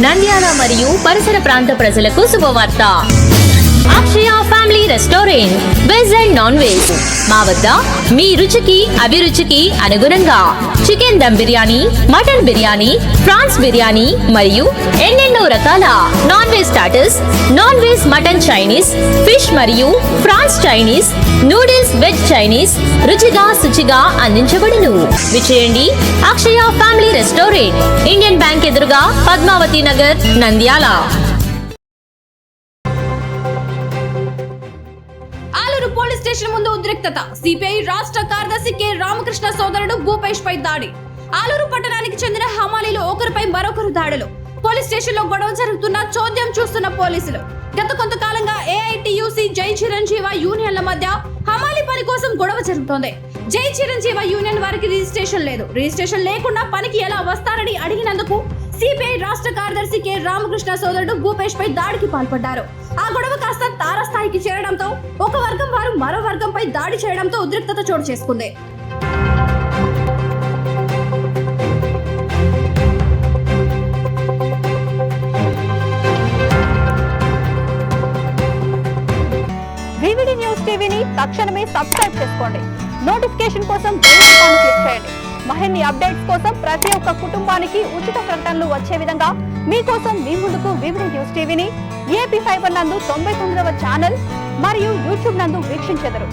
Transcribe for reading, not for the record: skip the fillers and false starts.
నంద్యాల మరియు పరిసర ప్రాంత ప్రజలకు శుభవార్త. Akshaya family restaurant veg and non veg. మా వద్ద మీ రుచికి అభిరుచికి అనుగుణంగా chicken dum biryani, mutton biryani, prawns biryani మరియు ఎన్నెన్నో రకాల non veg starters, non veg mutton Chinese, fish మరియు prawns Chinese, noodles veg Chinese రుచిగా శుచిగా అందించబడును. విచేయండి Akshaya family restaurant, Indian Bank ఎదురుగా, పద్మావతి నగర్, నంద్యాల. ఆలూరు పోలీస్ స్టేషన్ ముందు ఉద్రిక్తత. సిపిఐ రాష్ట్ర కార్యదర్శి కె రామకృష్ణ సోదరుడు భూపేష్ పై దాడి. ఆలూరు పట్టణానికి చెందిన హమాలీలో ఒకరిపై మరొకరు దాడులు. పోలీస్ స్టేషన్ లో గొడవ జరుగుతున్న చోద్యం చూస్తున్న పోలీసులు. గత కొంతకాలంగా ఏఐటియుసి జై చిరంజీవ యూనియన్ల మధ్య హమాలీ పని కోసం గొడవ జరుగుతోంది. జై చిరంజీవ యూనియన్ వారికి రిజిస్ట్రేషన్ లేదు. రిజిస్ట్రేషన్ లేకుండా పనికి ఎలా వస్తారని అడిగినందుకు సిపిఐ రాష్ట్ర కార్యదర్శి కె రామకృష్ణ సోదరుడు భూపేష్ పై దాడికి పాల్పడ్డారు. ఆ గొడవ కాస్త తారస్థాయికి చేరడంతో ఒక వర్గం వారు మరో వర్గంపై దాడి చేయడంతో ఉద్రిక్తత చోటు చేసుకుంది. వివిడి న్యూస్ టీవీని తక్షణమే సబ్స్క్రైబ్ చేసుకోండి. నోటిఫికేషన్ కోసం బెల్ ఐకాన్ క్లిక్ చేయండి. మరిన్ని అప్డేట్స్ కోసం ప్రతి ఒక్క కుటుంబానికి ఉచిత ప్రకటనలు వచ్చే విధంగా మీకోసం మీ ముందుకు వివిడి న్యూస్ టీవీని ఏపీ ఫైబర్ నందు 99వ ఛానల్ మరియు యూట్యూబ్ నందు వీక్షించెదరు.